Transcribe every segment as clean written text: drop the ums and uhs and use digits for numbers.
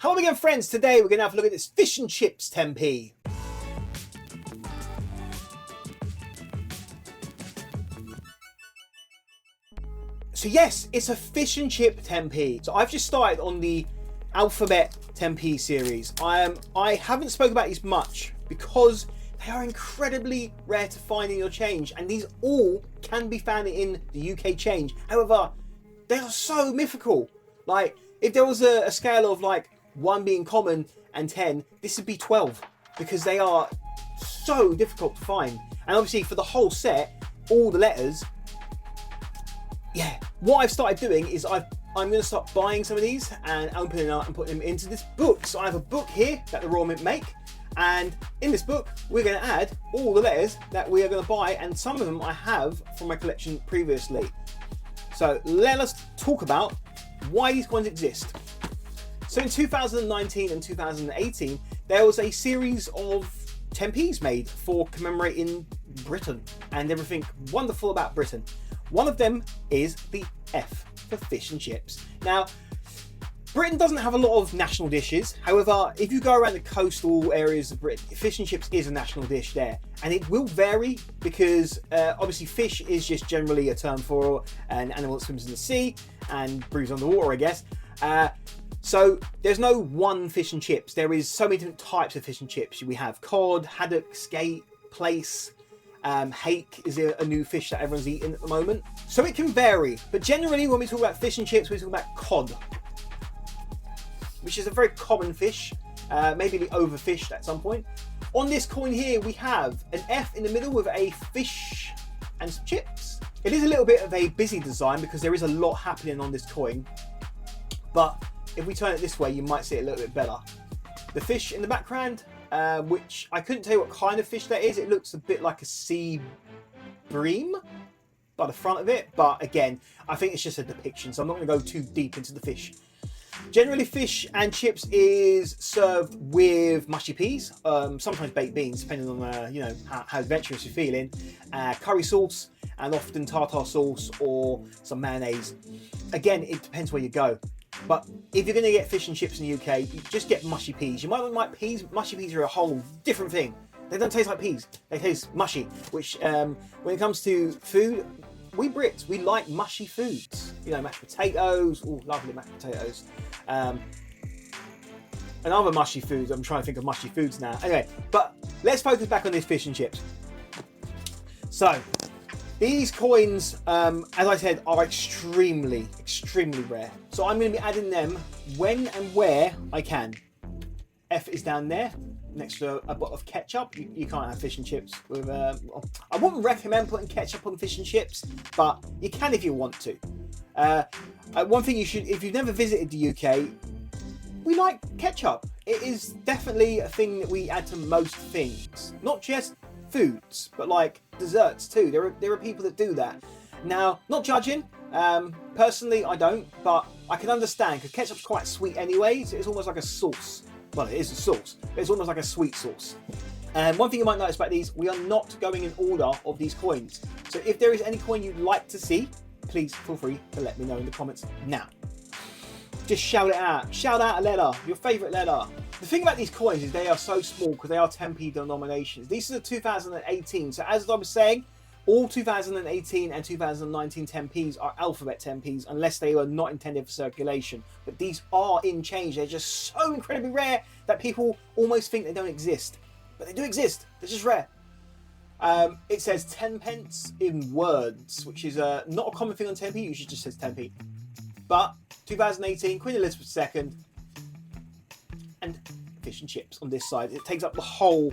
Hello again, friends. Today we're going to have a look at this fish and chips tempeh. So yes, it's a fish and chip tempeh. So I've just started on the alphabet tempeh series. I haven't spoken about these much because they are incredibly rare to find in your change, and these all can be found in the UK change. However, they are so mythical. Like, if there was a scale of like 1 being common and 10, this would be 12 because they are so difficult to find. And obviously for the whole set, all the letters, yeah. What I've started doing is I'm going to start buying some of these and opening them up and putting them into this book. So I have a book here that the Royal Mint make, and in this book we're going to add all the letters that we are going to buy, and some of them I have from my collection previously. So let us talk about why these coins exist. So in 2019 and 2018 there was a series of tempehs made for commemorating Britain and everything wonderful about Britain. One of them is the F for fish and chips. Now, Britain doesn't have a lot of national dishes. However, if you go around the coastal areas of Britain, fish and chips is a national dish there. And it will vary because obviously fish is just generally a term for an animal that swims in the sea and breathes underwater, I guess. So there's no one fish and chips. There is so many different types of fish and chips. We have cod, haddock, skate, plaice. Hake is a new fish that everyone's eating at the moment. So it can vary. But generally when we talk about fish and chips, we talk about cod, which is a very common fish, maybe overfished at some point. On this coin here, we have an F in the middle with a fish and some chips. It is a little bit of a busy design because there is a lot happening on this coin. But if we turn it this way, you might see it a little bit better. The fish in the background, which I couldn't tell you what kind of fish that is. It looks a bit like a sea bream by the front of it. But again, I think it's just a depiction, so I'm not going to go too deep into the fish. Generally, fish and chips is served with mushy peas, sometimes baked beans, depending on how adventurous you're feeling, curry sauce, and often tartar sauce or some mayonnaise. Again, it depends where you go. But if you're going to get fish and chips in the UK, you just get mushy peas. You might not like peas. Mushy peas are a whole different thing. They don't taste like peas. They taste mushy, which when it comes to food, we Brits, we like mushy foods. You know, mashed potatoes. Oh, lovely mashed potatoes. And other mushy foods. I'm trying to think of mushy foods now. Anyway, but let's focus back on this fish and chips. So, these coins, as I said, are extremely rare. So I'm going to be adding them when and where I can. F is down there, next to a bottle of ketchup. You can't have fish and chips with... I wouldn't recommend putting ketchup on fish and chips, but you can if you want to. One thing you should, if you've never visited the UK, we like ketchup. It is definitely a thing that we add to most things. Not just foods, but like desserts too. There are people that do that. Now, not judging. Personally, I don't, but I can understand because ketchup's quite sweet anyway. So it's almost like a sauce. Well, it is a sauce, but it's almost like a sweet sauce. And one thing you might notice about these, we are not going in order of these coins. So if there is any coin you'd like to see, please feel free to let me know in the comments now. Just shout it out. Shout out a letter, your favourite letter. The thing about these coins is they are so small because they are 10p denominations. These are the 2018. So as I was saying, all 2018 and 2019 10p's are alphabet 10p's unless they are not intended for circulation. But these are in change. They're just so incredibly rare that people almost think they don't exist. But they do exist. They're just rare. It says 10 pence in words, which is not a common thing on 10p. Usually just says 10p. But 2018, Queen Elizabeth II, and fish and chips on this side. It takes up the whole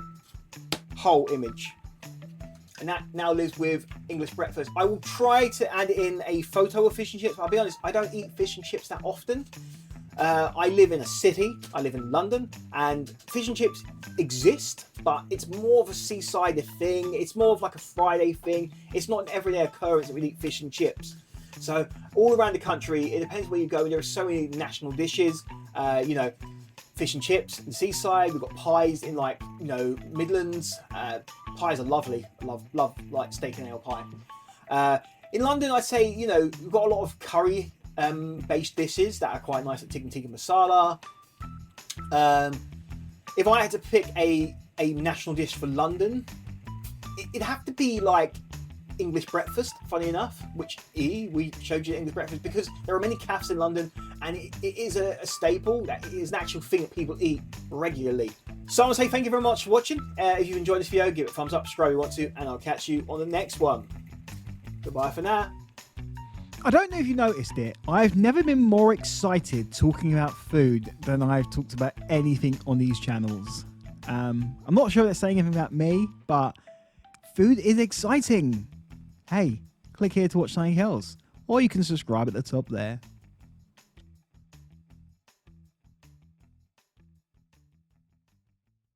image. And that now lives with English breakfast. I will try to add in a photo of fish and chips. I'll be honest, I don't eat fish and chips that often. I live in a city. I live in London, and fish and chips exist, but it's more of a seaside thing. It's more of like a Friday thing. It's not an everyday occurrence that we eat fish and chips. So all around the country, it depends where you go. There are so many national dishes. Fish and chips in the seaside. We've got pies in Midlands. Pies are lovely. I love like steak and ale pie. In London, I'd say we've got a lot of curry based dishes that are quite nice, like tikka masala. If I had to pick a national dish for London, it'd have to be like English breakfast, funny enough, which we showed you English breakfast because there are many cafes in London and it is a staple, that is an actual thing that people eat regularly. So I want to say thank you very much for watching. If you've enjoyed this video, give it a thumbs up, subscribe if you want to, and I'll catch you on the next one. Goodbye for now. I don't know if you noticed it, I've never been more excited talking about food than I've talked about anything on these channels. I'm not sure that's saying anything about me, but food is exciting. Hey, click here to watch something else, or you can subscribe at the top there.